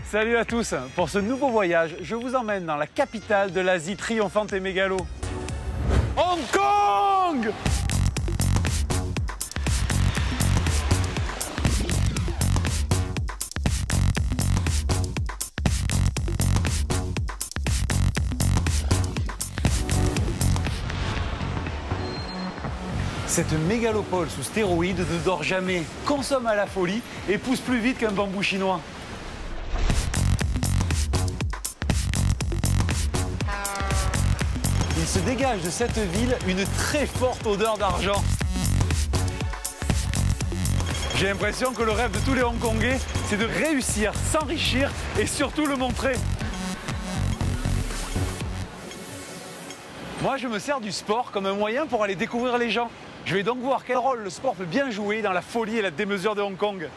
Salut à tous! Pour ce nouveau voyage, je vous emmène dans la capitale de l'Asie triomphante et mégalo. Hong Kong! Cette mégalopole sous stéroïdes ne dort jamais, consomme à la folie et pousse plus vite qu'un bambou chinois. Il se dégage de cette ville une très forte odeur d'argent. J'ai l'impression que le rêve de tous les Hongkongais, c'est de réussir, s'enrichir et surtout le montrer. Moi, je me sers du sport comme un moyen pour aller découvrir les gens. Je vais donc voir quel rôle le sport peut bien jouer dans la folie et la démesure de Hong Kong.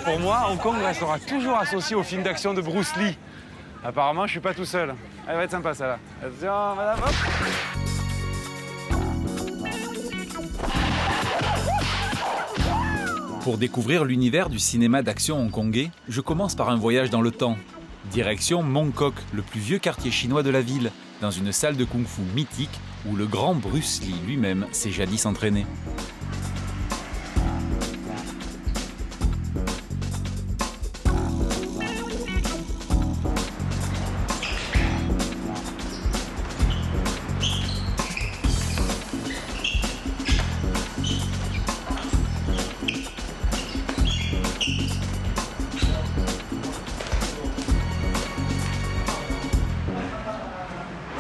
Pour moi, Hong Kong restera toujours associé au film d'action de Bruce Lee. Apparemment, je suis pas tout seul. Elle va être sympa, celle-là. Attention, madame, hop. Pour découvrir l'univers du cinéma d'action hongkongais, je commence par un voyage dans le temps. Direction Mong Kok, le plus vieux quartier chinois de la ville, dans une salle de kung-fu mythique où le grand Bruce Lee lui-même s'est jadis entraîné.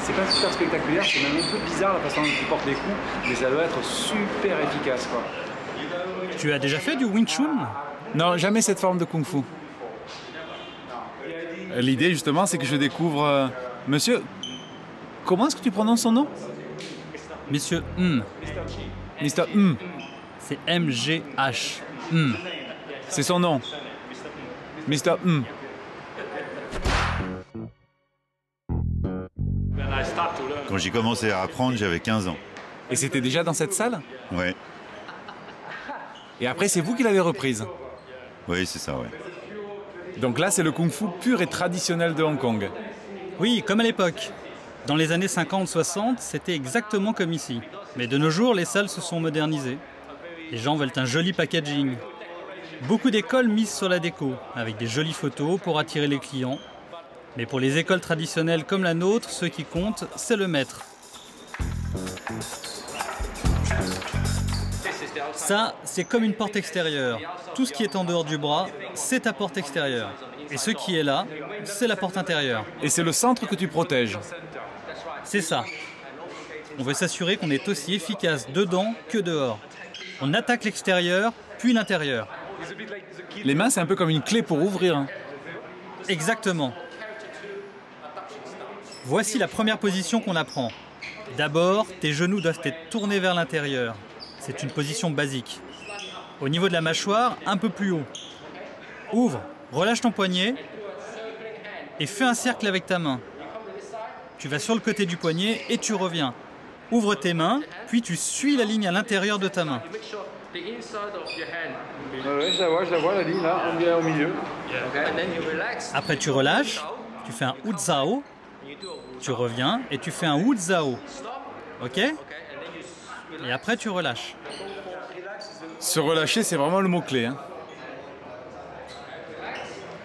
C'est pas super spectaculaire, c'est même un peu bizarre la façon dont il porte les coups, mais ça doit être super efficace, quoi. Tu as déjà fait du Wing Chun? Non, jamais cette forme de kung-fu. L'idée, justement, c'est que je découvre... Monsieur, comment est-ce que tu prononces son nom? Monsieur Mr. M. C'est M-G-H. C'est son nom. Mr. M. Quand j'ai commencé à apprendre, j'avais 15 ans. Et c'était déjà dans cette salle? Ouais. Et après, c'est vous qui l'avez reprise? Oui, c'est ça, ouais. Donc là, c'est le kung-fu pur et traditionnel de Hong Kong. Oui, comme à l'époque. Dans les années 50-60, c'était exactement comme ici. Mais de nos jours, les salles se sont modernisées. Les gens veulent un joli packaging. Beaucoup d'écoles misent sur la déco, avec des jolies photos pour attirer les clients. Mais pour les écoles traditionnelles comme la nôtre, ce qui compte, c'est le maître. Ça, c'est comme une porte extérieure. Tout ce qui est en dehors du bras, c'est ta porte extérieure. Et ce qui est là, c'est la porte intérieure. Et c'est le centre que tu protèges? C'est ça. On veut s'assurer qu'on est aussi efficace dedans que dehors. On attaque l'extérieur, puis l'intérieur. Les mains, c'est un peu comme une clé pour ouvrir. Hein. Exactement. Voici la première position qu'on apprend. D'abord, tes genoux doivent être tournés vers l'intérieur. C'est une position basique. Au niveau de la mâchoire, un peu plus haut. Ouvre, relâche ton poignet et fais un cercle avec ta main. Tu vas sur le côté du poignet et tu reviens. Ouvre tes mains, puis tu suis la ligne à l'intérieur de ta main. Ouais, je la vois, la ligne là, au milieu. Après tu relâches, tu fais un Uzao, tu reviens et tu fais un Uzao. Ok? Et après tu relâches. Se relâcher, c'est vraiment le mot-clé. Hein.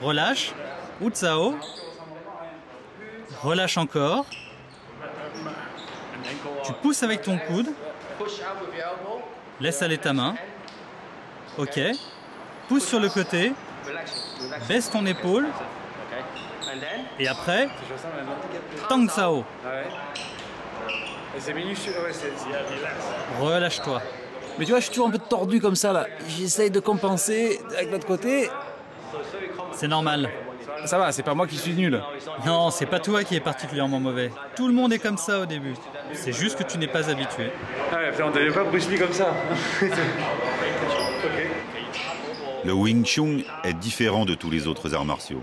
Relâche, Uzao, relâche encore. Tu pousses avec ton coude, laisse aller ta main. Ok. Pousse sur le côté, baisse ton épaule. Et après, Tang Sao. Relâche-toi. Mais tu vois, je suis toujours un peu tordu comme ça là. J'essaye de compenser avec l'autre côté. C'est normal. Ça va, c'est pas moi qui suis nul. Non, c'est pas toi qui est particulièrement mauvais. Tout le monde est comme ça au début. C'est juste que tu n'es pas habitué. Ah ouais, on ne pas Bruce Lee comme ça. Le Wing Chun est différent de tous les autres arts martiaux.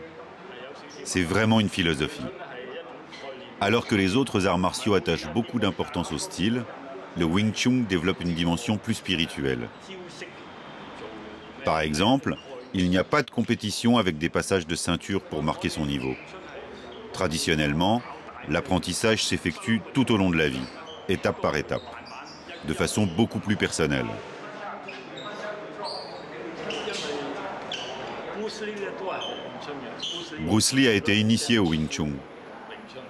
C'est vraiment une philosophie. Alors que les autres arts martiaux attachent beaucoup d'importance au style, le Wing Chun développe une dimension plus spirituelle. Par exemple, il n'y a pas de compétition avec des passages de ceinture pour marquer son niveau. Traditionnellement, l'apprentissage s'effectue tout au long de la vie, étape par étape, de façon beaucoup plus personnelle. Bruce Lee a été initié au Wing Chun.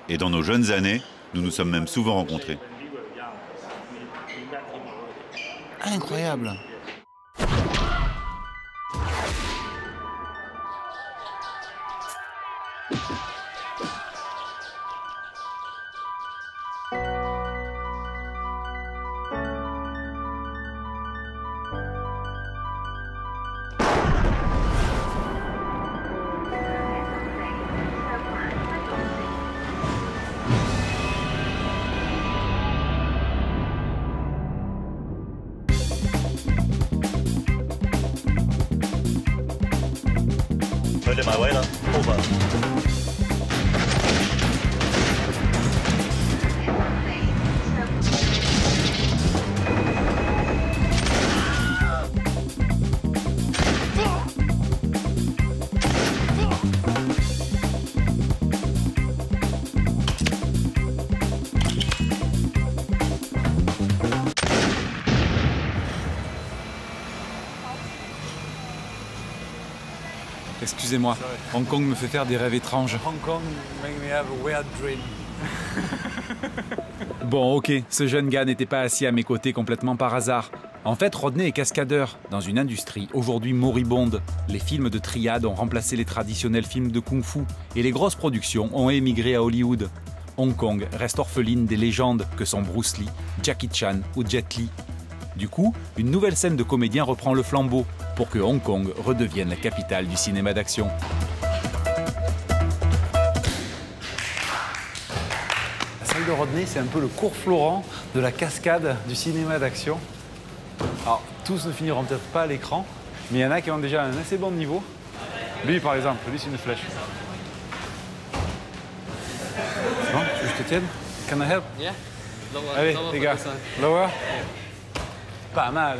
Et dans nos jeunes années, nous nous sommes même souvent rencontrés. Incroyable. Excusez-moi, Hong Kong me fait faire des rêves étranges. Hong Kong make me have a weird dream. Bon, ok, ce jeune gars n'était pas assis à mes côtés complètement par hasard. En fait, Rodney est cascadeur dans une industrie aujourd'hui moribonde. Les films de triade ont remplacé les traditionnels films de kung-fu et les grosses productions ont émigré à Hollywood. Hong Kong reste orpheline des légendes que sont Bruce Lee, Jackie Chan ou Jet Li. Du coup, une nouvelle scène de comédiens reprend le flambeau pour que Hong Kong redevienne la capitale du cinéma d'action. La salle de Rodney, c'est un peu le cours Florent de la cascade du cinéma d'action. Alors, tous ne finiront peut-être pas à l'écran, mais il y en a qui ont déjà un assez bon niveau. Lui, par exemple, lui, c'est une flèche. C'est bon, tu veux que je te tienne? Can I help? Yeah. Allez, les gars, lower. Pas mal.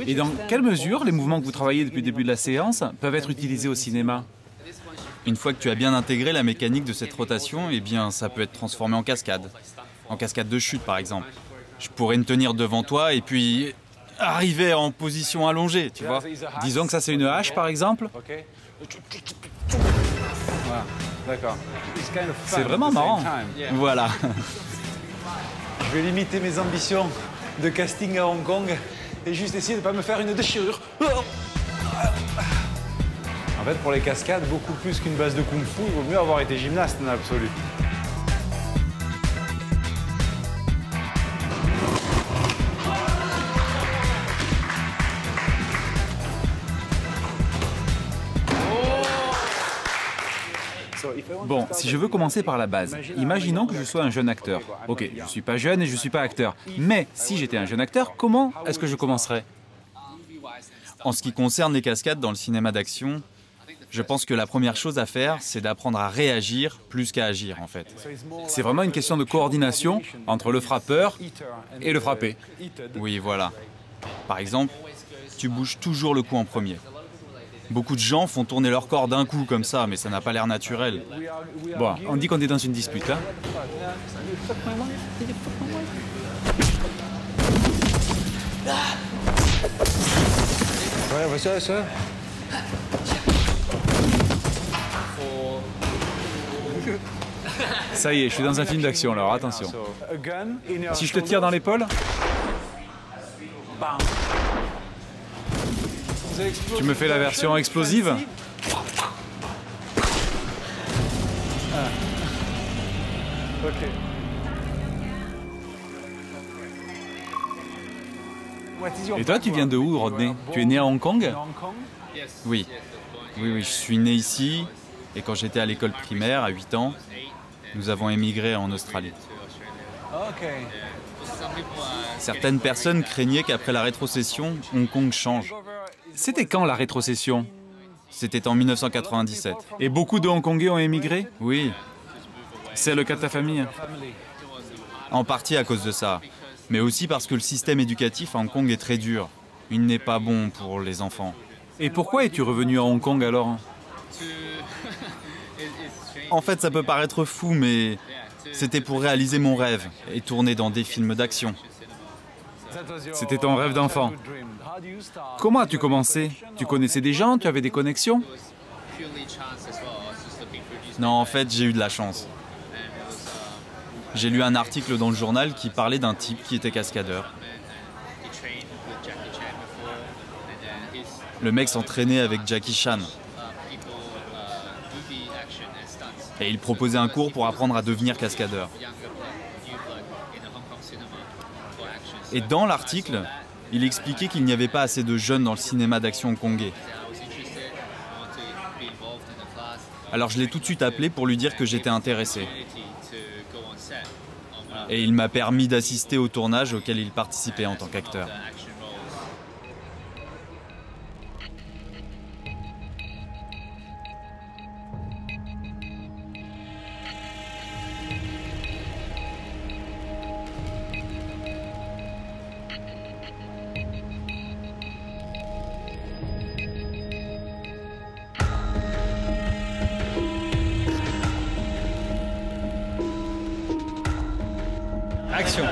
Et dans quelle mesure les mouvements que vous travaillez depuis le début de la séance peuvent être utilisés au cinéma? Une fois que tu as bien intégré la mécanique de cette rotation, eh bien, ça peut être transformé en cascade. En cascade de chute, par exemple. Je pourrais me tenir devant toi et puis arriver en position allongée, tu vois. Disons que ça c'est une hache, par exemple. Ok. Voilà, d'accord. C'est vraiment marrant. Voilà. Je vais limiter mes ambitions de casting à Hong Kong et juste essayer de ne pas me faire une déchirure. En fait, pour les cascades, beaucoup plus qu'une base de kung-fu, il vaut mieux avoir été gymnaste dans l'absolu. Bon, si je veux commencer par la base, imaginons que je sois un jeune acteur. Ok, je suis pas jeune et je suis pas acteur. Mais si j'étais un jeune acteur, comment est-ce que je commencerais? En ce qui concerne les cascades dans le cinéma d'action, Je pense que la première chose à faire, c'est d'apprendre à réagir plus qu'à agir en fait. C'est vraiment une question de coordination entre le frappeur et le frappé. Oui, voilà. Par exemple, tu bouges toujours le cou en premier. Beaucoup de gens font tourner leur corps d'un coup comme ça, mais ça n'a pas l'air naturel. Bon, on dit qu'on est dans une dispute, hein. Ouais, ça. Ça y est, je suis dans un film d'action, alors attention. Si je te tire dans l'épaule, tu me fais la version explosive? Et toi, tu viens de où, Rodney? Tu es né à Hong Kong? Oui, je suis né ici, et quand j'étais à l'école primaire, à 8 ans, nous avons émigré en Australie. Certaines personnes craignaient qu'après la rétrocession, Hong Kong change. C'était quand la rétrocession? C'était en 1997. Et beaucoup de Hongkongais ont émigré? Oui, C'est le cas de ta famille? en partie à cause de ça, mais aussi parce que le système éducatif à Hong Kong est très dur. Il n'est pas bon pour les enfants. Et pourquoi es-tu revenu à Hong Kong alors? En fait, ça peut paraître fou, mais c'était pour réaliser mon rêve et tourner dans des films d'action. C'était ton rêve d'enfant. Comment as-tu commencé? Tu connaissais des gens? Tu avais des connexions? Non, en fait, j'ai eu de la chance. J'ai lu un article dans le journal qui parlait d'un type qui était cascadeur. Le mec s'entraînait avec Jackie Chan. Et il proposait un cours pour apprendre à devenir cascadeur. Et dans l'article, il expliquait qu'il n'y avait pas assez de jeunes dans le cinéma d'action hongkongais. Alors je l'ai tout de suite appelé pour lui dire que j'étais intéressé. Et il m'a permis d'assister au tournage auquel il participait en tant qu'acteur. Action.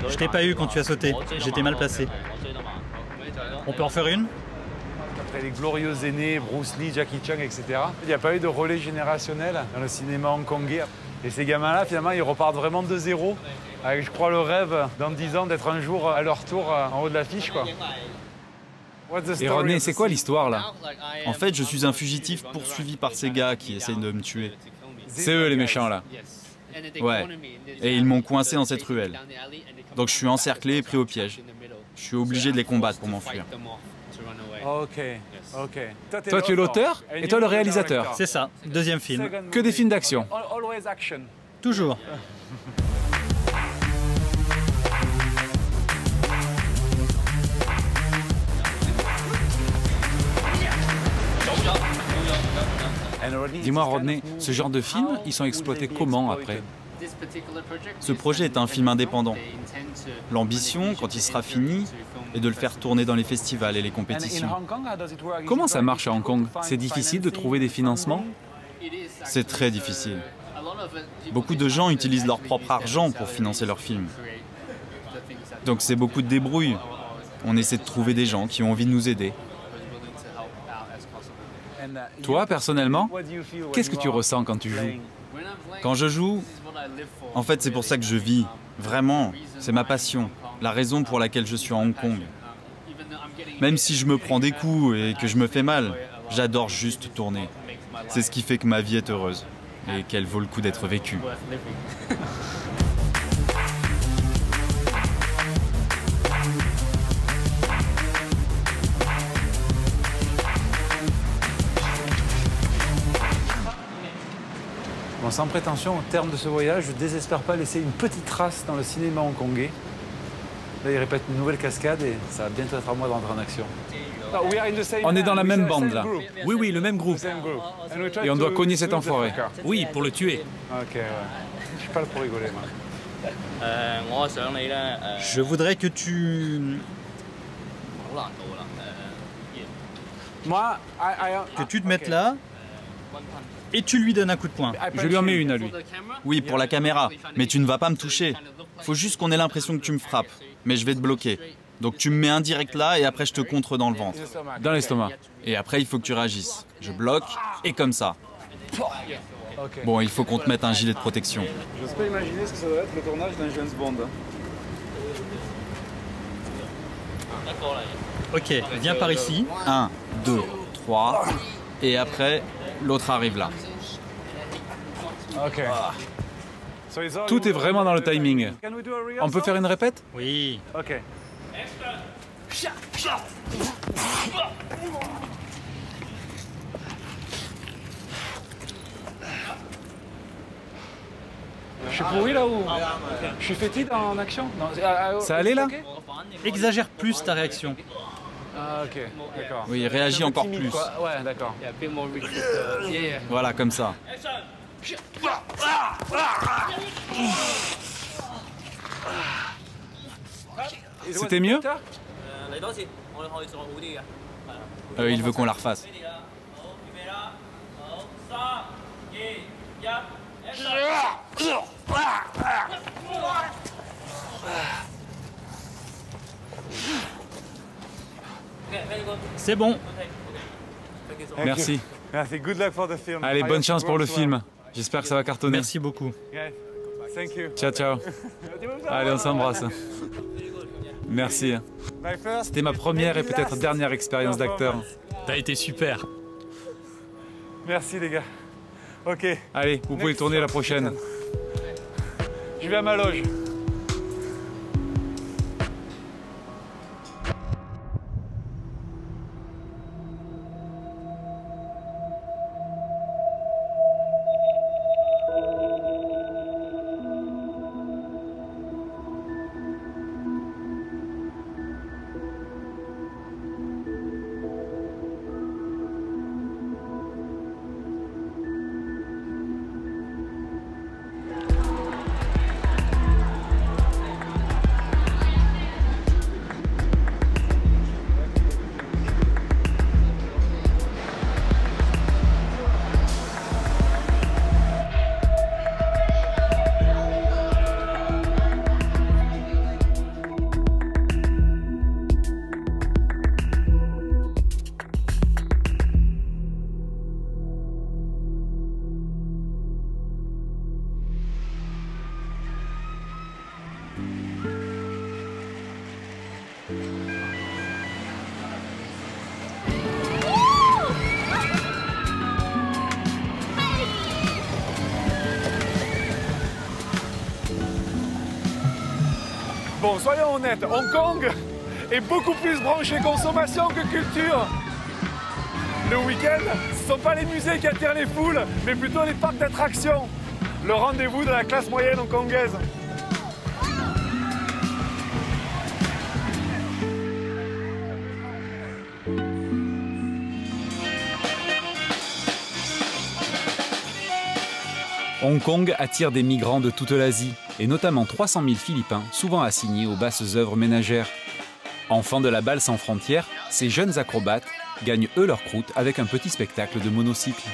Je t'ai pas eu quand tu as sauté. J'étais mal placé. On peut en faire une? Après les glorieux aînés, Bruce Lee, Jackie Chan, etc., il n'y a pas eu de relais générationnel dans le cinéma hongkongais. Et ces gamins-là, finalement, ils repartent vraiment de zéro, avec, je crois, le rêve, dans 10 ans, d'être un jour à leur tour en haut de l'affiche, quoi. Et Rodney, c'est quoi l'histoire là? En fait, je suis un fugitif poursuivi par ces gars qui essayent de me tuer. C'est eux les méchants là. Ouais, et ils m'ont coincé dans cette ruelle. Donc je suis encerclé et pris au piège. Je suis obligé de les combattre pour m'enfuir. Ok. Toi tu es l'auteur et toi le réalisateur. C'est ça, deuxième film. Que des films d'action. Always action. Toujours. Dis-moi Rodney, ce genre de films, ils sont exploités comment après? Ce projet est un film indépendant. L'ambition, quand il sera fini, est de le faire tourner dans les festivals et les compétitions. Comment ça marche à Hong Kong? C'est difficile de trouver des financements? C'est très difficile. Beaucoup de gens utilisent leur propre argent pour financer leurs films. Donc c'est beaucoup de débrouille. On essaie de trouver des gens qui ont envie de nous aider. Toi, personnellement, qu'est-ce que tu ressens quand tu joues? Quand je joue, en fait c'est pour ça que je vis. Vraiment, c'est ma passion, la raison pour laquelle je suis à Hong Kong. Même si je me prends des coups et que je me fais mal, j'adore juste tourner. C'est ce qui fait que ma vie est heureuse et qu'elle vaut le coup d'être vécue. Bon, sans prétention, au terme de ce voyage, je ne désespère pas laisser une petite trace dans le cinéma hongkongais. Là, il répète une nouvelle cascade et ça va bientôt être à moi d'entrer en action. On est dans la même bande là. Oui, oui, le même groupe. Et on doit cogner cet enfoiré. Oui, pour le tuer. Ok, ouais. Je suis pas là pour rigoler, moi. Je voudrais que tu... Moi, que tu te mettes là et tu lui donnes un coup de poing. Je lui en mets une à lui. Oui, pour la caméra. Mais tu ne vas pas me toucher. Faut juste qu'on ait l'impression que tu me frappes. Mais je vais te bloquer. Donc tu me mets un direct là et après je te contre dans le ventre. Dans l'estomac. Et après il faut que tu réagisses. Je bloque et comme ça. Bon, il faut qu'on te mette un gilet de protection. Je n'ose pas imaginer ce que ça doit être le tournage d'un James Bond. Ok, viens par ici. 1, 2, 3. Et après, l'autre arrive là. Ok. Tout est vraiment dans le timing. On peut faire une répète? Oui. Ok. Je suis pourri là ou je suis fétide en action? Non, Ça allait là? Exagère plus ta réaction. Ah ok, d'accord. Oui, réagis encore plus. Quoi. Ouais, d'accord. Voilà, comme ça. C'était mieux? Il veut qu'on la refasse. C'est bon. Merci. Merci, good luck for the film. Allez, bonne chance pour le film. J'espère que ça va cartonner. Merci beaucoup. Thank you. Ciao, ciao. Allez, on s'embrasse. Merci. C'était ma première et peut-être dernière expérience d'acteur. T'as été super. Merci les gars. Ok. Allez, vous pouvez tourner la prochaine. Je vais à ma loge. Bon, soyons honnêtes, Hong Kong est beaucoup plus branché consommation que culture. Le week-end, ce ne sont pas les musées qui attirent les foules, mais plutôt les parcs d'attractions. Le rendez-vous de la classe moyenne hongkongaise. Hong Kong attire des migrants de toute l'Asie, et notamment 300 000 Philippins, souvent assignés aux basses œuvres ménagères. Enfants de la balle sans frontières, ces jeunes acrobates gagnent eux leur croûte avec un petit spectacle de monocycle.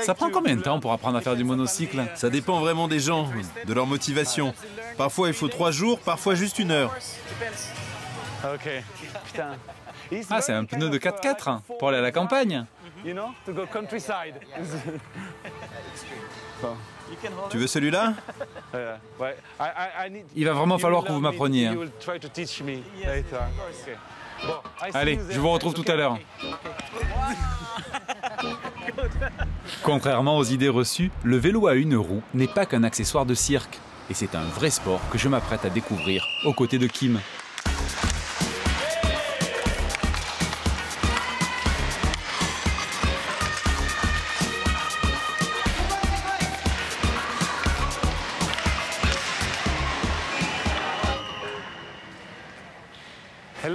Ça prend combien de temps pour apprendre à faire du monocycle? Ça dépend vraiment des gens, de leur motivation. Parfois il faut 3 jours, parfois juste 1 heure. Ok, putain. Ah, c'est un pneu de 4x4 pour aller à la campagne. You know, to go countryside. Tu veux celui-là? Ouais. Il va vraiment falloir que vous m'appreniez. You will try to teach me later. Okay. Bon, I see Allez, you je there. vous retrouve tout à l'heure. Contrairement aux idées reçues, le vélo à une roue n'est pas qu'un accessoire de cirque. Et c'est un vrai sport que je m'apprête à découvrir aux côtés de Kim.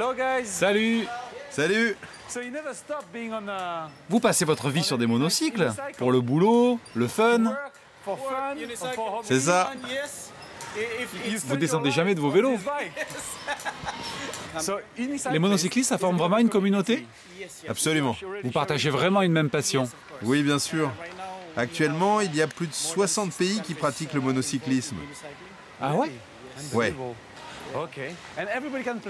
Hello guys. Salut! Salut! So you never stop being on Vous passez votre vie sur des monocycles? Pour le boulot, le fun? work, for fun, or for hobby. C'est ça. Vous descendez jamais de vos vélos? Les monocyclistes, ça forme vraiment une communauté? Absolument. Vous partagez vraiment une même passion? Oui, bien sûr. Actuellement, il y a plus de 60 pays qui pratiquent le monocyclisme. Ah ouais? Ouais.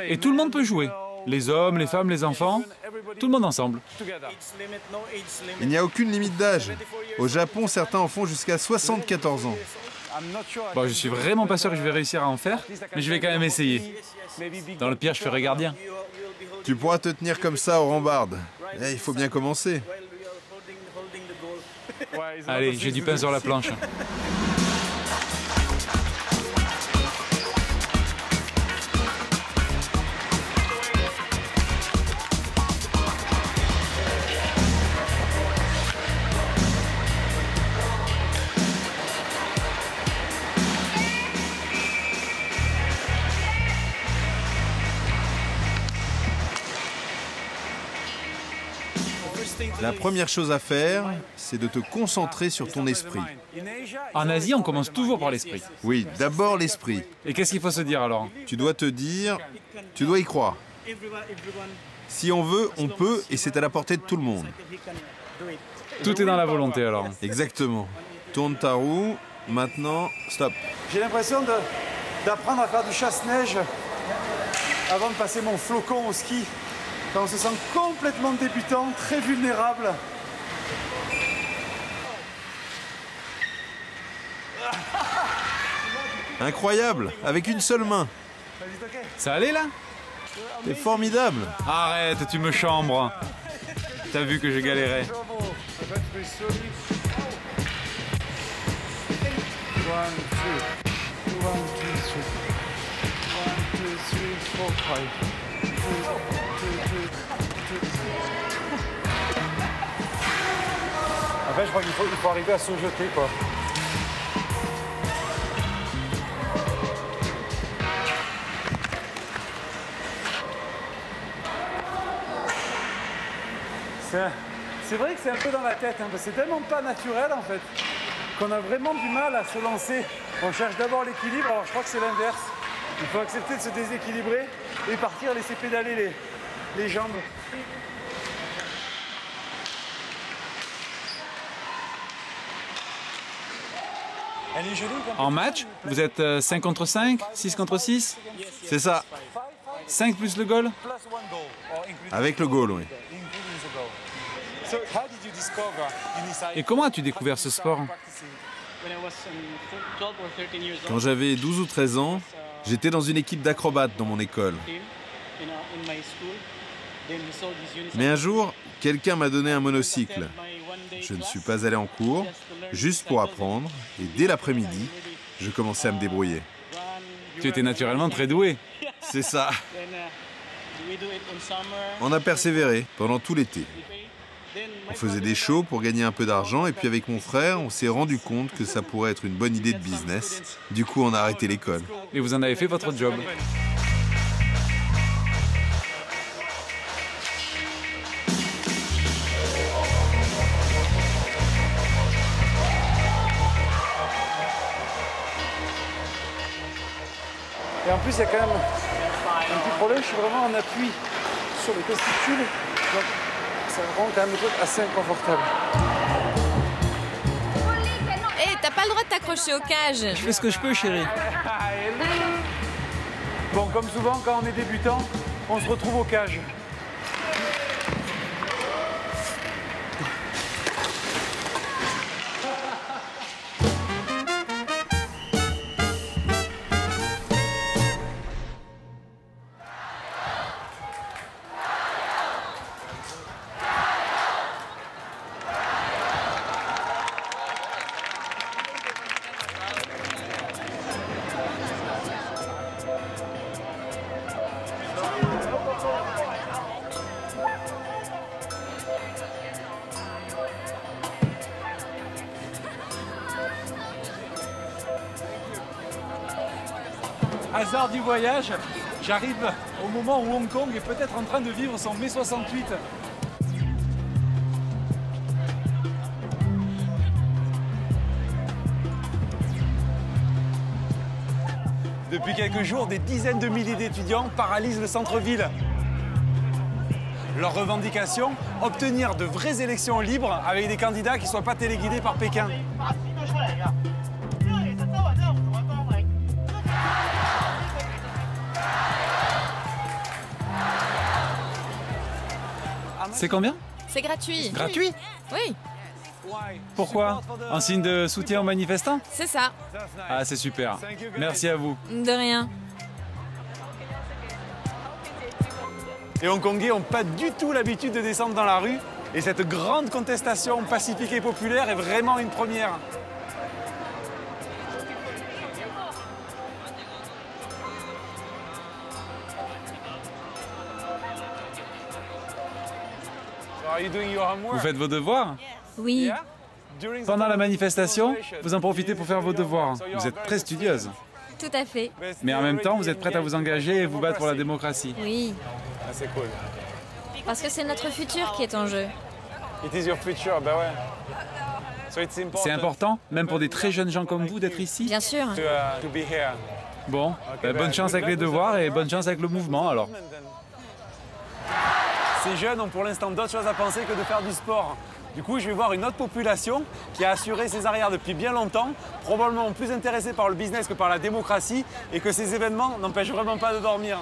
Et tout le monde peut jouer? Les hommes, les femmes, les enfants? Tout le monde ensemble? Il n'y a aucune limite d'âge. Au Japon, certains en font jusqu'à 74 ans. Bon, je suis vraiment pas sûr que je vais réussir à en faire, mais je vais quand même essayer. Dans le pire, je ferai gardien. Tu pourras te tenir comme ça aux rambardes. Eh, il faut bien commencer. Allez, j'ai du pain sur la planche. La première chose à faire, c'est de te concentrer sur ton esprit. En Asie, on commence toujours par l'esprit. Oui, d'abord l'esprit. Et qu'est-ce qu'il faut se dire alors? Tu dois te dire, tu dois y croire. Si on veut, on peut, et c'est à la portée de tout le monde. Tout est dans la volonté alors. Exactement. Tourne ta roue, maintenant, stop. J'ai l'impression d'apprendre à faire du chasse-neige avant de passer mon flocon au ski. Quand on se sent complètement débutant, très vulnérable. Incroyable, avec une seule main. Ça allait là? T'es formidable. Arrête, tu me chambres. T'as vu que je galérais. En fait, je crois qu'il faut arriver à se jeter, quoi. C'est vrai que c'est un peu dans la tête, hein, parce que c'est tellement pas naturel, en fait, qu'on a vraiment du mal à se lancer. On cherche d'abord l'équilibre, alors je crois que c'est l'inverse. Il faut accepter de se déséquilibrer et partir, laisser pédaler les jambes. En match, vous êtes 5 contre 5, 6 contre 6? C'est ça, 5 plus le goal? avec le goal, oui. Et comment as-tu découvert ce sport? Quand j'avais 12 ou 13 ans, j'étais dans une équipe d'acrobates dans mon école. Mais un jour, quelqu'un m'a donné un monocycle. Je ne suis pas allé en cours, juste pour apprendre, et dès l'après-midi, je commençais à me débrouiller. Tu étais naturellement très doué. C'est ça. On a persévéré pendant tout l'été. On faisait des shows pour gagner un peu d'argent, et puis avec mon frère, on s'est rendu compte que ça pourrait être une bonne idée de business. Du coup, on a arrêté l'école. Et vous en avez fait votre job. Et en plus, il y a quand même un petit problème, je suis vraiment en appui sur les testicules, donc ça rend quand même le truc assez inconfortable. Hé, t'as pas le droit de t'accrocher aux cages. Je fais ce que je peux, chérie. Bon, comme souvent, quand on est débutant, on se retrouve aux cages. Hasard du voyage, J'arrive au moment où Hong Kong est peut-être en train de vivre son mai 68. Depuis quelques jours, des dizaines de milliers d'étudiants paralysent le centre-ville. Leur revendication, obtenir de vraies élections libres avec des candidats qui ne soient pas téléguidés par Pékin. C'est combien? C'est gratuit. Gratuit? Oui, Pourquoi? En signe de soutien aux manifestants? c'est ça. Ah, c'est super. Merci à vous. De rien. Les Hongkongais n'ont pas du tout l'habitude de descendre dans la rue. Et cette grande contestation pacifique et populaire est vraiment une première. Vous faites vos devoirs? Oui, Pendant la manifestation, vous en profitez pour faire vos devoirs. Vous êtes très studieuse. tout à fait. Mais en même temps, vous êtes prête à vous engager et vous battre pour la démocratie. Oui, Ah, c'est cool. parce que c'est notre futur qui est en jeu. It is your future, bah ouais. C'est important, même pour des très jeunes gens comme vous, d'être ici? Bien sûr. To be here. Bon, bonne chance avec les devoirs et bonne chance avec le mouvement alors. Ces jeunes ont pour l'instant d'autres choses à penser que de faire du sport. Du coup, je vais voir une autre population qui a assuré ses arrières depuis bien longtemps, probablement plus intéressée par le business que par la démocratie, et que ces événements n'empêchent vraiment pas de dormir.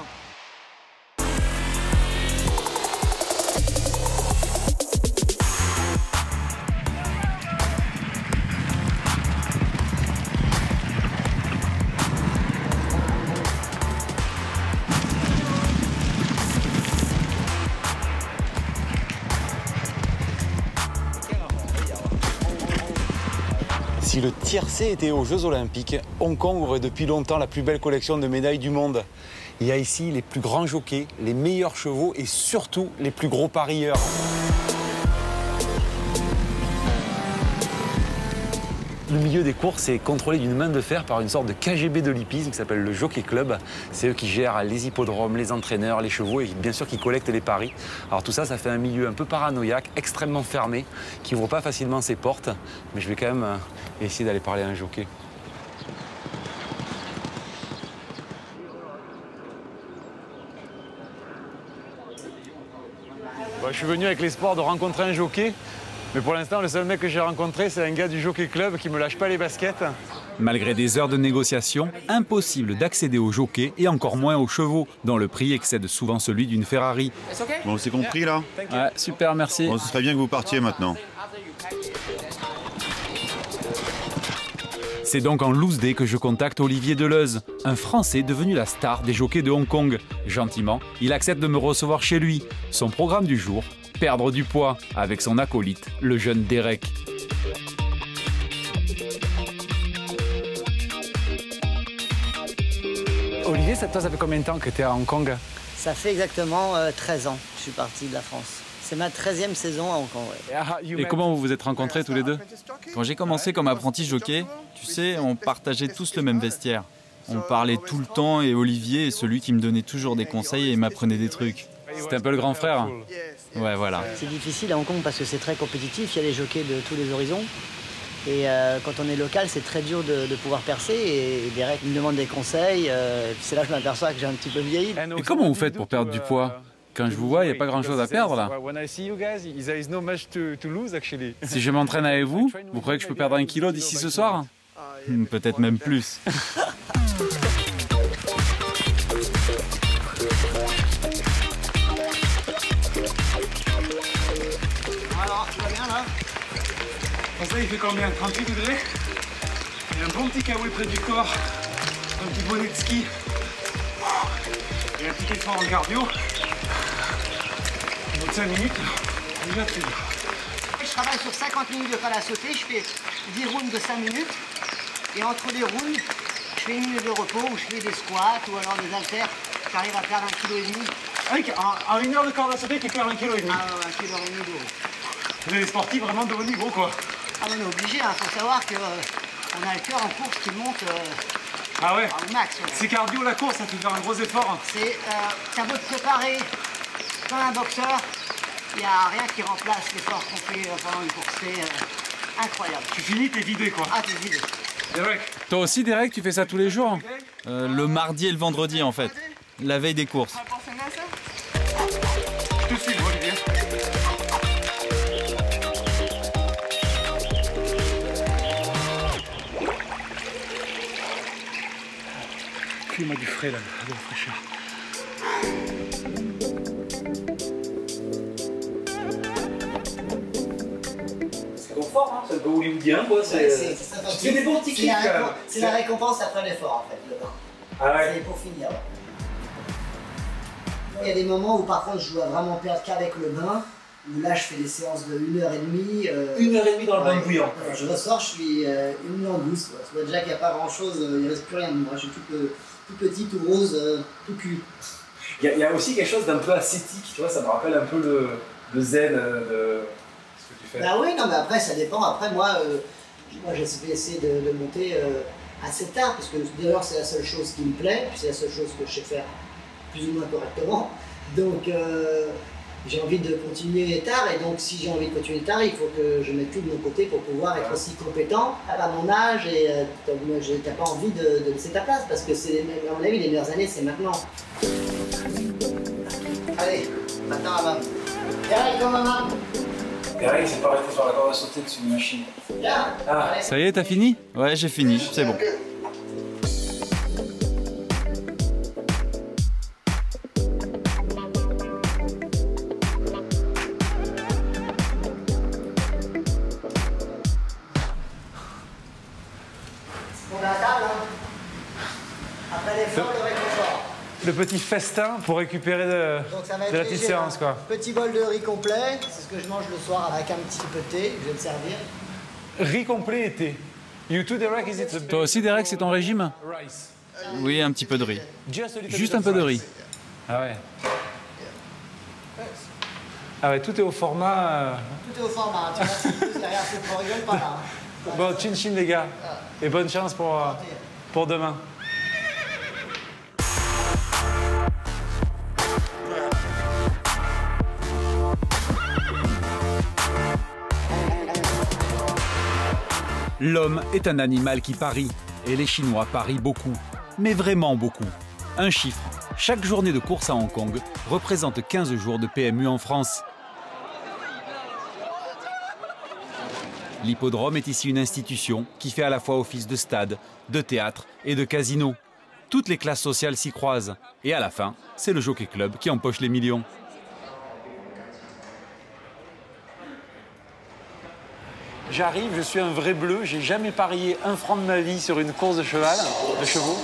Si le tiercé était aux Jeux Olympiques, Hong Kong aurait depuis longtemps la plus belle collection de médailles du monde. Il y a ici les plus grands jockeys, les meilleurs chevaux et surtout les plus gros parieurs. Le milieu des courses est contrôlé d'une main de fer par une sorte de KGB de l'hippisme qui s'appelle le Jockey Club. C'est eux qui gèrent les hippodromes, les entraîneurs, les chevaux et bien sûr qui collectent les paris. Alors tout ça, ça fait un milieu un peu paranoïaque, extrêmement fermé, qui n'ouvre pas facilement ses portes. Mais je vais quand même essayer d'aller parler à un jockey. Je suis venu avec l'espoir de rencontrer un jockey. Mais pour l'instant, le seul mec que j'ai rencontré, c'est un gars du Jockey Club qui me lâche pas les baskets. Malgré des heures de négociation, impossible d'accéder aux jockeys et encore moins aux chevaux, dont le prix excède souvent celui d'une Ferrari. Bon, c'est compris là? Ouais, super, merci. Bon, ce serait bien que vous partiez maintenant. C'est donc en loose day que je contacte Olivier Deleuze, un Français devenu la star des jockeys de Hong Kong. Gentiment, il accepte de me recevoir chez lui. Son programme du jour, perdre du poids avec son acolyte, le jeune Derek. Olivier, toi, ça fait combien de temps que tu es à Hong Kong? Ça fait exactement 13 ans que je suis parti de la France. C'est ma 13e saison à Hong Kong. Ouais. Et comment vous vous êtes rencontrés tous les deux? Quand j'ai commencé comme apprenti jockey, tu sais, on partageait tous le même vestiaire. On parlait tout le temps et Olivier est celui qui me donnait toujours des conseils et m'apprenait des trucs. C'était un peu le grand frère. Ouais, voilà. C'est difficile à Hong Kong parce que c'est très compétitif, il y a des jockeys de tous les horizons. Et quand on est local, c'est très dur de pouvoir percer. Et Derek me demande des conseils. C'est là que je m'aperçois que j'ai un petit peu vieilli. Et comment vous faites pour perdre du poids? Quand je vous vois, il n'y a pas grand-chose à perdre là. Si je m'entraîne avec vous, vous croyez que je peux perdre 1 kilo d'ici ce soir? Peut-être même plus. Alors, tu vas bien là? Ça, il fait combien? 38 degrés? Il y a un bon petit kawaii près du corps, un petit bonnet de ski et un petit effort en cardio. Au bout de 5 minutes, déjà très dur. Je travaille sur 50 minutes de corde à sauter, je fais 10 rounds de 5 minutes. Et entre les rounds, je fais 1 minute de repos où je fais des squats ou alors des haltères. J'arrive à perdre 1,5 kg. En 1 heure de corde à sauter, tu perds 1,5 kg. Ah ouais, 1,5 kg d'eau. Vous êtes des sportifs vraiment de haut niveau, quoi. Ah, on est obligé, il faut savoir qu'on a le cœur en course qui monte Ah ouais? Au max. Ouais. C'est cardio la course, ça fait faire un gros effort. T'as beau te préparer comme un boxeur, il n'y a rien qui remplace l'effort qu'on fait pendant une course. C'est incroyable. Tu finis, t'es vidé quoi. Ah, t'es vidé. Derek. Toi aussi, Derek, tu fais ça tous les jours? Le mardi et le vendredi en fait, la veille des courses. Je te suis, Olivier. File-moi du frais là, de la fraîcheur. C'est confort, hein, c'est un peu hollywoodien quoi. C'est des bons tickets. C'est la récompense après l'effort en fait, le bain. Ah ouais. C'est pour finir. Il y a des moments où par contre je dois vraiment perdre qu'avec le bain, où là je fais des séances de 1h30. 1h30 dans le bain bouillant. Je ressors, je suis une langouste. Tu vois déjà qu'il n'y a pas grand chose, il ne reste plus rien de moi. Je suis tout petit, tout rose, tout cul. Il y a aussi quelque chose d'un peu ascétique, tu vois, ça me rappelle un peu le zen de ce que tu fais. Bah oui, non mais après ça dépend. Après moi je vais essayer de monter assez tard, parce que d'ailleurs c'est la seule chose qui me plaît, puis c'est la seule chose que je sais faire plus ou moins correctement. Donc j'ai envie de continuer tard, et donc si j'ai envie de continuer tard, il faut que je mette tout de mon côté pour pouvoir être aussi compétent à mon âge, et t'as pas envie de laisser ta place, parce que c'est, à mon avis, les meilleures années, c'est maintenant. Allez, maintenant à maman. Derek, comme maman. Derek, c'est pas arrêté sur la corde à sauter dessus une machine. Là. Ah, Ça y est, t'as fini? Ouais, j'ai fini, c'est bon. On est à table, hein. Après l'effort, le réconfort. le petit festin pour récupérer de la petite séance, quoi. Petit bol de riz complet, c'est ce que je mange le soir avec un petit peu de thé, je vais me servir. Riz complet et thé. You too, Derek, is it? Toi aussi, Derek, c'est ton régime? Rice. Oui, un petit peu de riz. Juste un peu de riz. Ah ouais. Ah ouais, tout est au format. Tout est au format, tu vois, c'est plus derrière, on rigole pas là. Hein. Bon, chin chin les gars. Et bonne chance pour demain. L'homme est un animal qui parie, et les Chinois parient beaucoup, mais vraiment beaucoup. Un chiffre, chaque journée de course à Hong Kong représente 15 jours de PMU en France. L'hippodrome est ici une institution qui fait à la fois office de stade, de théâtre et de casino. Toutes les classes sociales s'y croisent, et à la fin, c'est le Jockey Club qui empoche les millions. J'arrive, je suis un vrai bleu, j'ai jamais parié un franc de ma vie sur une course de cheval, de chevaux.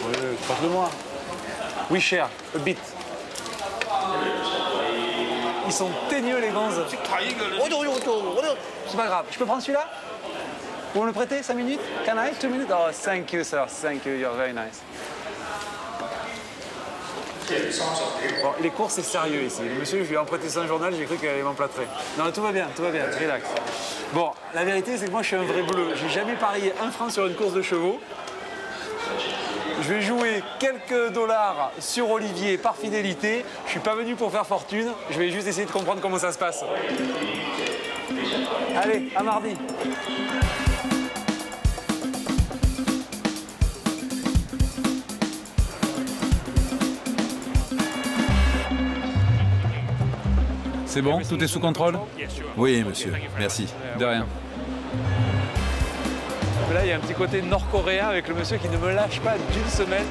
Oui, passe-le-moi. Oui, cher, a bit. Ils sont teigneux, les gonzes. C'est pas grave, je peux prendre celui-là? Vous me le prêtez 5 minutes? Can I? 2 minutes? Oh, thank you, sir. Thank you, you're very nice. Bon, les courses, c'est sérieux ici. Le monsieur, je lui ai emprunté son journal, j'ai cru qu'elle allait m'emplâtrer. Non, tout va bien, relax. Bon, la vérité, c'est que moi, je suis un vrai bleu. J'ai jamais parié un franc sur une course de chevaux. Je vais jouer quelques dollars sur Olivier par fidélité. Je suis pas venu pour faire fortune. Je vais juste essayer de comprendre comment ça se passe. Allez, à mardi. C'est bon? Tout est sous contrôle? Oui, monsieur. Merci. De rien. Là, il y a un petit côté nord-coréen avec le monsieur qui ne me lâche pas d'une semaine.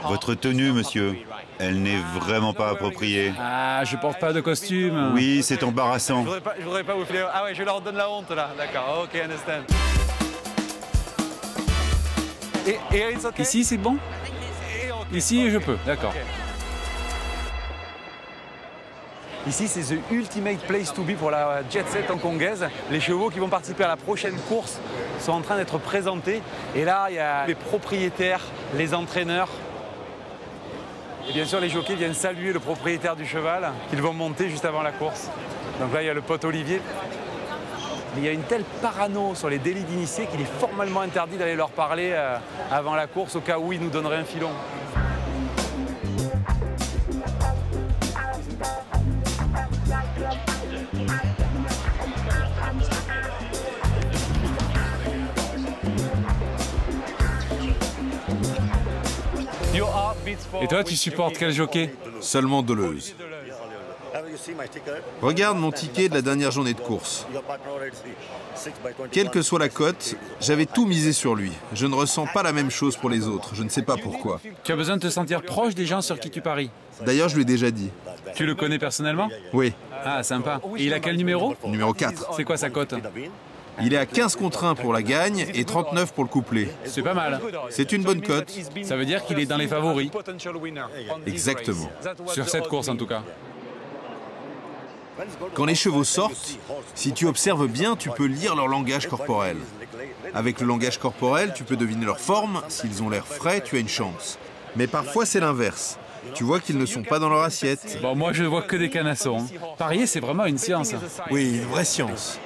Votre tenue, monsieur, elle n'est vraiment pas appropriée. Ah, je porte pas de costume. Oui, c'est embarrassant. Je voudrais pas vous filer. Ah ouais, je leur donne la honte là. D'accord, ok, understand. Et it's okay? Ici, c'est bon? Ici, je peux, d'accord. Okay. Ici, c'est the ultimate place to be pour la jet set hongkongaise. Les chevaux qui vont participer à la prochaine course sont en train d'être présentés. Et là, il y a les propriétaires, les entraîneurs. Et bien sûr, les jockeys viennent saluer le propriétaire du cheval qu'ils vont monter juste avant la course. Donc là, il y a le pote Olivier. Mais il y a une telle parano sur les délits d'initiés qu'il est formellement interdit d'aller leur parler avant la course au cas où ils nous donneraient un filon. Et toi, tu supportes quel jockey? Seulement Deleuze. Regarde mon ticket de la dernière journée de course. Quelle que soit la cote, j'avais tout misé sur lui. Je ne ressens pas la même chose pour les autres. Je ne sais pas pourquoi. Tu as besoin de te sentir proche des gens sur qui tu paries. D'ailleurs, je lui ai déjà dit. Tu le connais personnellement? Oui, Ah, sympa. Et il a quel numéro? numéro 4. C'est quoi sa cote? Il est à 15 contre 1 pour la gagne et 39 pour le couplet. C'est pas mal. C'est une bonne cote. Ça veut dire qu'il est dans les favoris. Exactement. Sur cette course en tout cas. Quand les chevaux sortent, si tu observes bien, tu peux lire leur langage corporel. Avec le langage corporel, tu peux deviner leur forme. S'ils ont l'air frais, tu as une chance. Mais parfois, c'est l'inverse. Tu vois qu'ils ne sont pas dans leur assiette. Bon, moi je vois que des canassons. Parier, c'est vraiment une science. Oui, une vraie science.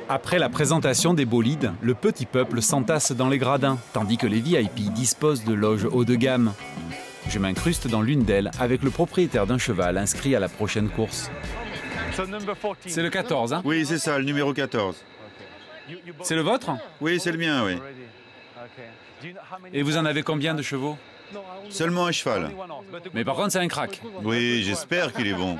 Après la présentation des bolides, le petit peuple s'entasse dans les gradins, tandis que les VIP disposent de loges haut de gamme. Je m'incruste dans l'une d'elles avec le propriétaire d'un cheval inscrit à la prochaine course. C'est le 14, hein? Oui, c'est ça, le numéro 14. C'est le vôtre? Oui, c'est le mien, oui. Et vous en avez combien de chevaux? Seulement un cheval. Mais par contre, c'est un crack. Oui, j'espère qu'il est bon.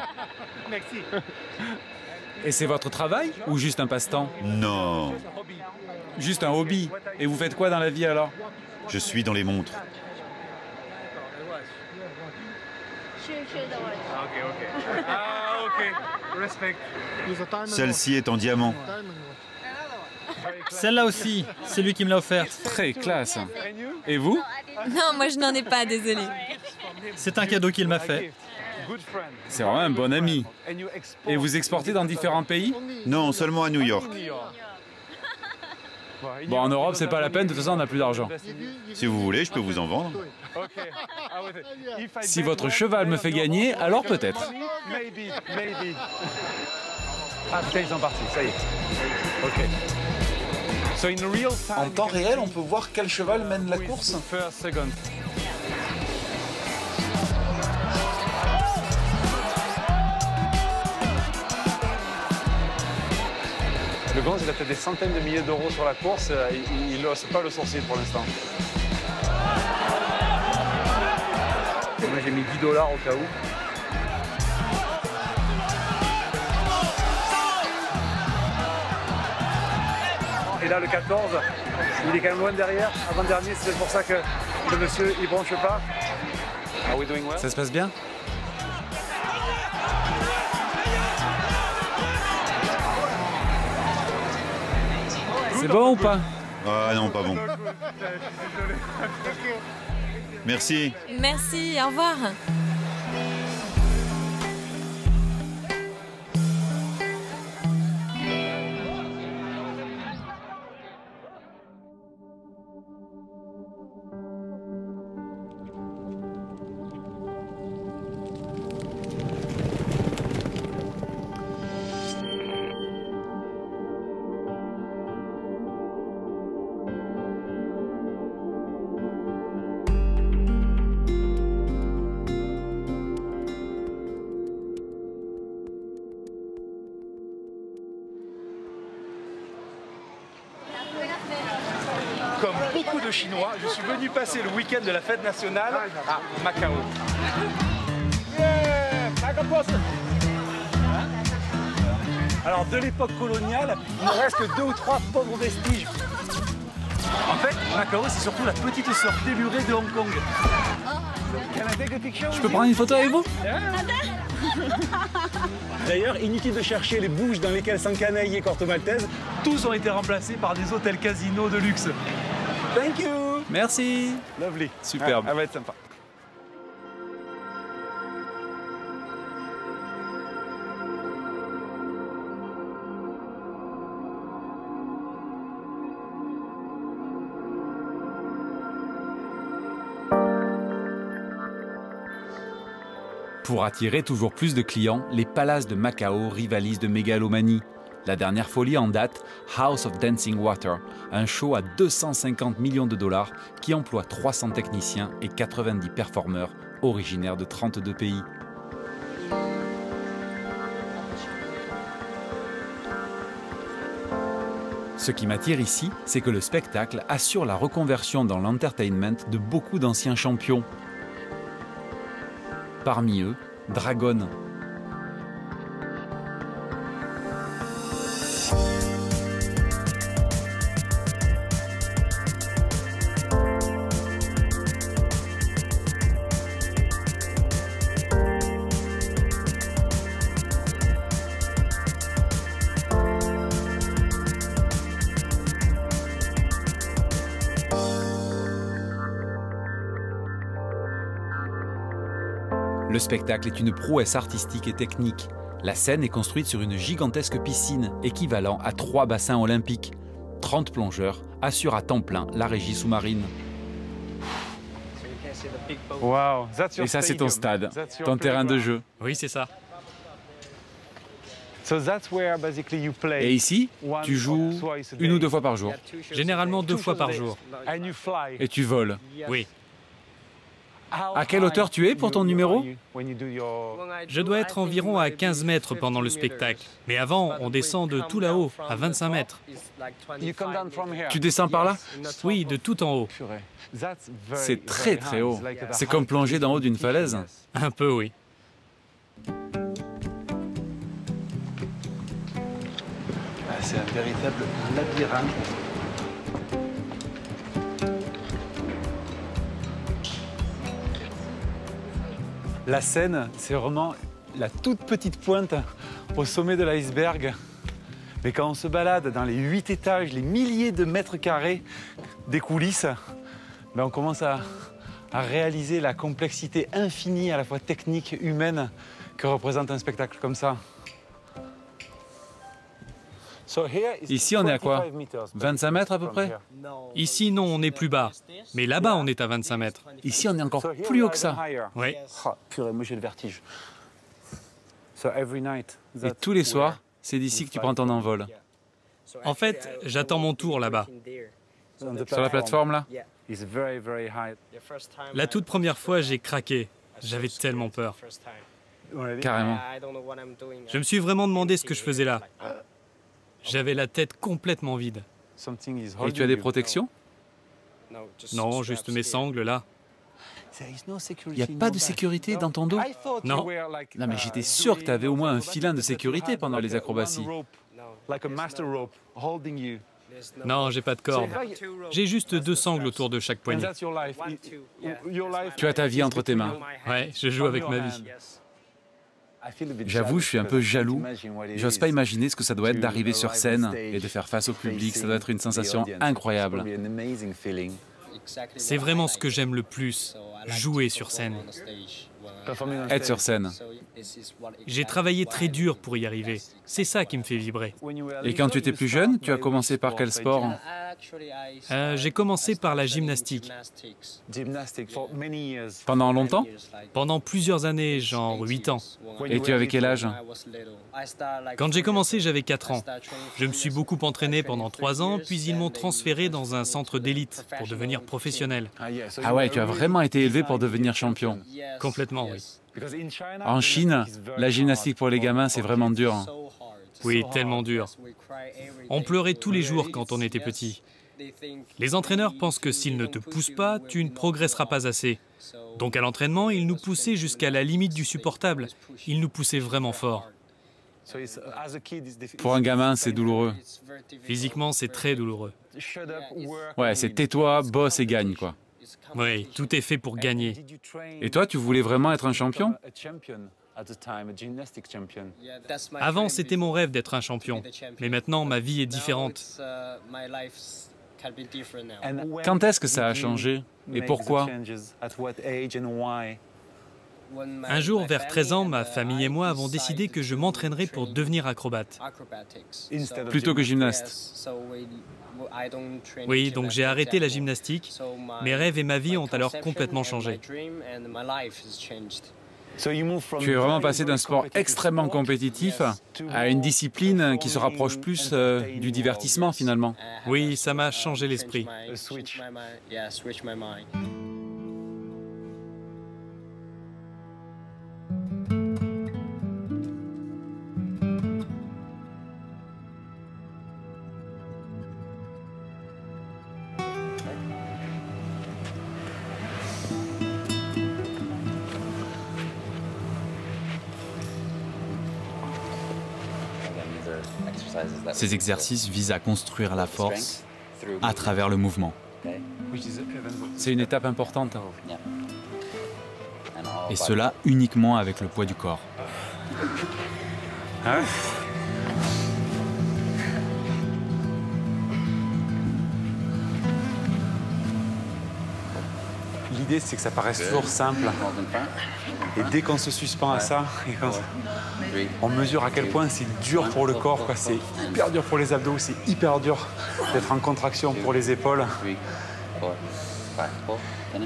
Et c'est votre travail ou juste un passe-temps? Non, Juste un hobby. Et vous faites quoi dans la vie alors? je suis dans les montres. Celle-ci est en diamant. Celle-là aussi, c'est lui qui me l'a offerte. Très classe. Et vous? Non, moi je n'en ai pas, désolé. C'est un cadeau qu'il m'a fait. C'est vraiment un bon ami. Et vous exportez dans différents pays? Non, seulement à New York. Bon, en Europe, c'est pas la peine, de toute façon, on n'a plus d'argent. Si vous voulez, je peux vous en vendre. Si votre cheval me fait gagner, alors peut-être. Ah putain, ils sont partis, ça y est. Ok. En temps réel, on peut voir quel cheval mène la course? Le Gonz, il a fait des centaines de milliers d'euros sur la course. Il n'ose pas le sourcil pour l'instant. Moi, j'ai mis 10 $ au cas où. Et là, le 14, il est quand même loin derrière. Avant-dernier, c'est pour ça que le monsieur, il bronche pas. Are we doing well? Ça se passe bien? C'est bon ou pas? Ah non, pas bon. Merci. Merci, au revoir. Comme beaucoup de Chinois, je suis venu passer le week-end de la fête nationale à Macao. Alors, de l'époque coloniale, il ne reste que 2 ou 3 pauvres vestiges. En fait, Macao, c'est surtout la petite sœur délurée de Hong Kong. Je peux prendre une photo avec vous? D'ailleurs, inutile de chercher les bouges dans lesquelles s'encanaillait Corto Maltese. Tous ont été remplacés par des hôtels casinos de luxe. Thank you. Merci. Lovely. Superbe. Ah, elle va être sympa. Pour attirer toujours plus de clients, les palaces de Macao rivalisent de mégalomanie. La dernière folie en date, House of Dancing Water, un show à 250 millions de dollars qui emploie 300 techniciens et 90 performeurs originaires de 32 pays. Ce qui m'attire ici, c'est que le spectacle assure la reconversion dans l'entertainment de beaucoup d'anciens champions. Parmi eux, Dragon. Le spectacle est une prouesse artistique et technique. La scène est construite sur une gigantesque piscine, équivalent à 3 bassins olympiques. 30 plongeurs assurent à temps plein la régie sous-marine. Wow, Et ça, c'est ton stade, ton terrain de jeu. Oui, c'est ça. Et ici, tu joues 1 ou 2 fois par jour. Généralement 2 fois par jour. Et tu voles. Oui. À quelle hauteur tu es pour ton numéro? Je dois être environ à 15 mètres pendant le spectacle. Mais avant, on descend de tout là-haut, à 25 mètres. Tu descends par là? Oui, de tout en haut. C'est très très haut. C'est comme plonger d'en haut d'une falaise. Un peu, oui. C'est un véritable labyrinthe. La Seine, c'est vraiment la toute petite pointe au sommet de l'iceberg. Mais quand on se balade dans les 8 étages, les milliers de mètres carrés des coulisses, on commence à réaliser la complexité infinie, à la fois technique, humaine, que représente un spectacle comme ça. Ici, on est à quoi? 25 mètres à peu près? Ici, non, on est plus bas. Mais là-bas, on est à 25 mètres. Ici, on est encore plus haut que ça. Oui. Oh, purée, moi j'ai le vertige. Et tous les soirs, c'est d'ici que tu prends ton envol. En fait, j'attends mon tour là-bas. Sur la plateforme, là? La toute première fois, j'ai craqué. J'avais tellement peur. Carrément. Je me suis vraiment demandé ce que je faisais là. J'avais la tête complètement vide. Et tu as des protections? Non, juste mes sangles là. Il n'y a pas de sécurité dans ton dos? Non. Non, mais j'étais sûr que tu avais au moins un filin de sécurité pendant les acrobaties. Non, j'ai pas de corde. J'ai juste 2 sangles autour de chaque poignet. Tu as ta vie entre tes mains. Ouais, je joue avec ma vie. J'avoue, je suis un peu jaloux. J'ose pas imaginer ce que ça doit être d'arriver sur scène et de faire face au public. Ça doit être une sensation incroyable. C'est vraiment ce que j'aime le plus, jouer sur scène. Être sur scène. J'ai travaillé très dur pour y arriver. C'est ça qui me fait vibrer. Et quand tu étais plus jeune, tu as commencé par quel sport? J'ai commencé par la gymnastique. Pendant longtemps? Pendant plusieurs années, genre 8 ans. Et tu avais quel âge? Quand j'ai commencé, j'avais 4 ans. Je me suis beaucoup entraîné pendant 3 ans, puis ils m'ont transféré dans un centre d'élite pour devenir professionnel. Ah ouais, tu as vraiment été élevé pour devenir champion. Complètement, oui. En Chine, la gymnastique pour les gamins, c'est vraiment dur. Oui, tellement dur. On pleurait tous les jours quand on était petit. Les entraîneurs pensent que s'ils ne te poussent pas, tu ne progresseras pas assez. Donc à l'entraînement, ils nous poussaient jusqu'à la limite du supportable. Ils nous poussaient vraiment fort. Pour un gamin, c'est douloureux. Physiquement, c'est très douloureux. Ouais, c'est tais-toi, bosse et gagne, quoi. Oui, tout est fait pour gagner. Et toi, tu voulais vraiment être un champion? Avant, c'était mon rêve d'être un champion. Mais maintenant, ma vie est différente. Quand est-ce que ça a changé? Et pourquoi? Un jour, vers 13 ans, ma famille et moi avons décidé que je m'entraînerais pour devenir acrobate. Plutôt que gymnaste. Oui, donc j'ai arrêté la gymnastique. Mes rêves et ma vie ont alors complètement changé. Tu es vraiment passé d'un sport extrêmement compétitif à une discipline qui se rapproche plus du divertissement finalement. Oui, ça m'a changé l'esprit. Ces exercices visent à construire la force à travers le mouvement. C'est une étape importante. Et cela uniquement avec le poids du corps. Ah ouais. L'idée, c'est que ça paraisse toujours simple. Et dès qu'on se suspend à ça, on mesure à quel point c'est dur pour le corps, quoi. C'est hyper dur pour les abdos, c'est hyper dur d'être en contraction pour les épaules.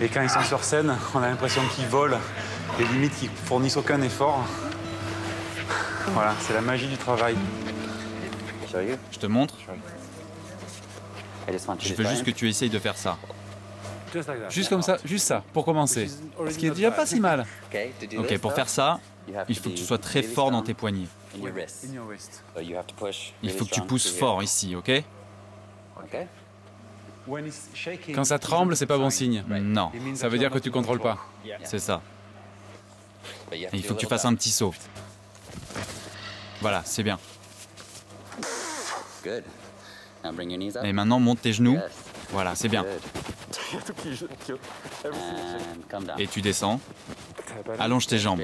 Et quand ils sont sur scène, on a l'impression qu'ils volent, et limite qu'ils fournissent aucun effort. Voilà, c'est la magie du travail. Je te montre. Je veux juste que tu essayes de faire ça. Juste comme ça, juste ça, pour commencer. Ce qui est déjà pas si mal. Ok, pour faire ça, il faut que tu sois très fort dans tes poignets. Il faut que tu pousses fort ici, ok? Quand ça tremble, c'est pas bon signe. Non, Ça veut dire que tu contrôles pas. c'est ça. Et il faut que tu fasses un petit saut. Voilà, c'est bien. Et maintenant, monte tes genoux. Voilà, c'est bien. Et tu descends. Allonge tes jambes.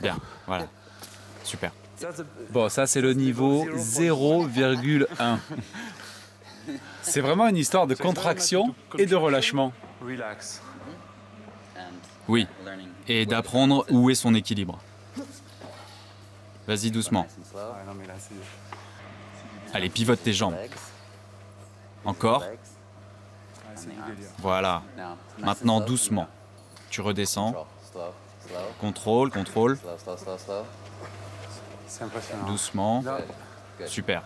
Bien, voilà. Super. Bon, ça c'est le niveau 0,1. C'est vraiment une histoire de contraction et de relâchement. Oui. Et d'apprendre où est son équilibre. Vas-y doucement. Allez, pivote tes jambes. Encore. Voilà. Maintenant, doucement. Tu redescends. Contrôle, contrôle. C'est impressionnant. Doucement. Super.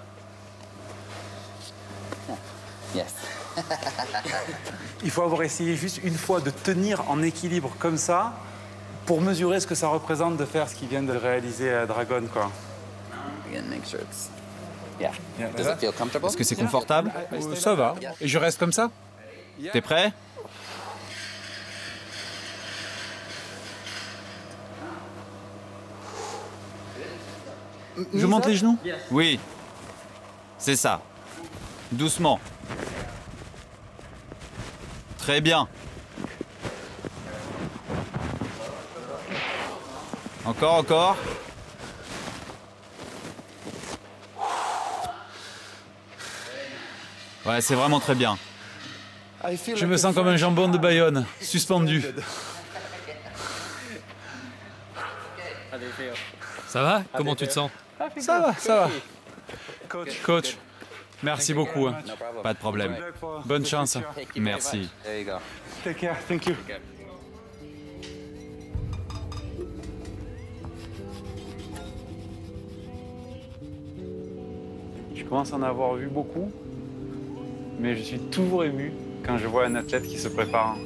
Il faut avoir essayé juste une fois de tenir en équilibre comme ça pour mesurer ce que ça représente de faire ce qu'il vient de réaliser à Dragon, quoi. Est-ce que c'est confortable? Ça va. Et je reste comme ça? T'es prêt? Je monte les genoux? Oui. C'est ça. Doucement. Très bien. Encore, encore. Ouais, c'est vraiment très bien. Je me sens comme un jambon de Bayonne, suspendu. Ça va? Comment tu te sens? Ça va, ça va. Coach, merci beaucoup. Hein. Pas de problème. Bonne chance. Merci. Take care, thank you. Je commence à en avoir vu beaucoup, mais je suis toujours ému quand je vois un athlète qui se prépare.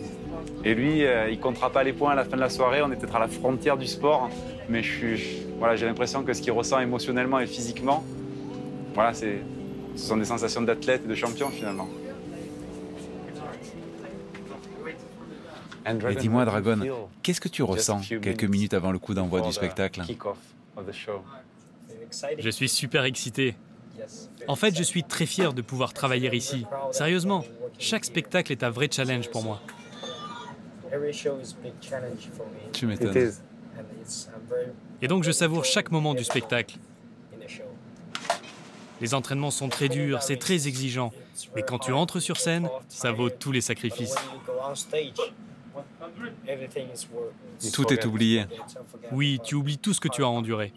Et lui, il comptera pas les points à la fin de la soirée, on est peut-être à la frontière du sport, mais voilà, j'ai l'impression que ce qu'il ressent émotionnellement et physiquement, voilà, ce sont des sensations d'athlète et de champion finalement. Et dis-moi, Dragon, qu'est-ce que tu ressens quelques minutes avant le coup d'envoi du spectacle? Je suis super excité. En fait, je suis très fier de pouvoir travailler ici. Sérieusement, chaque spectacle est un vrai challenge pour moi. Tu m'étonnes. Et donc, je savoure chaque moment du spectacle. Les entraînements sont très durs, c'est très exigeant. Mais quand tu entres sur scène, ça vaut tous les sacrifices. Tout est oublié. Oui, tu oublies tout ce que tu as enduré.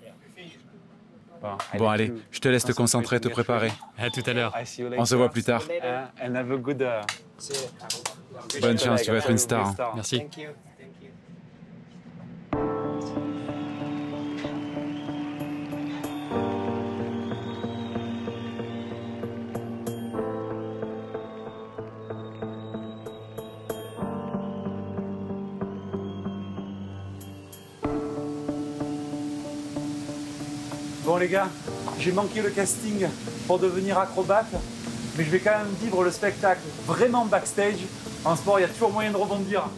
Bon, allez, je te laisse te concentrer, te préparer. À tout à l'heure. On se voit plus tard. Bonne chance, tu vas être une star. Merci. les gars, j'ai manqué le casting pour devenir acrobate, mais je vais quand même vivre le spectacle vraiment backstage. En sport, il y a toujours moyen de rebondir.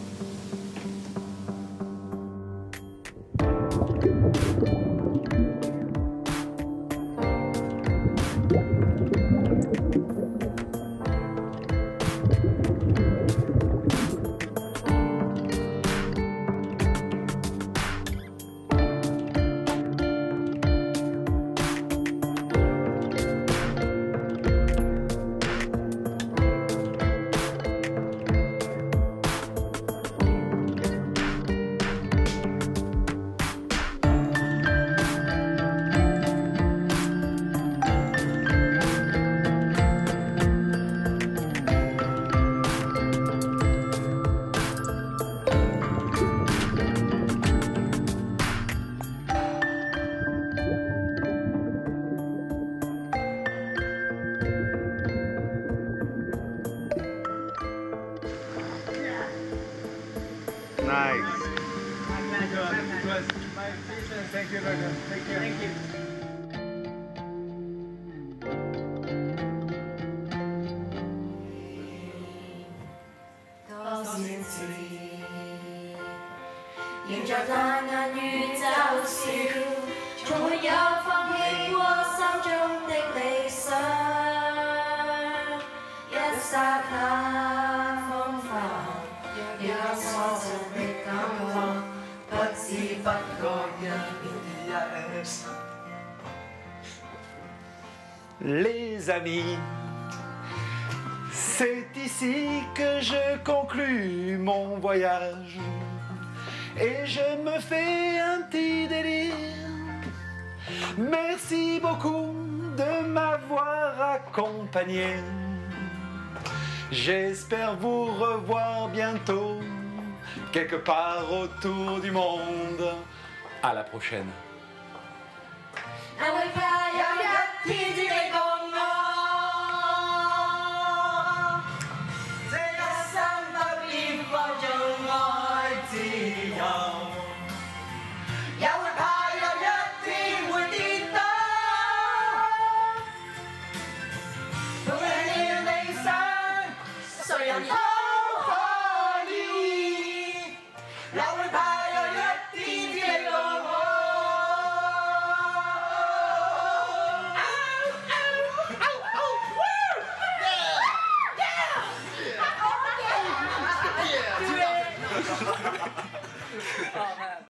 Les amis, c'est ici que je conclus mon voyage et je me fais un petit délire. Merci beaucoup de m'avoir accompagné. J'espère vous revoir bientôt, quelque part autour du monde. À la prochaine.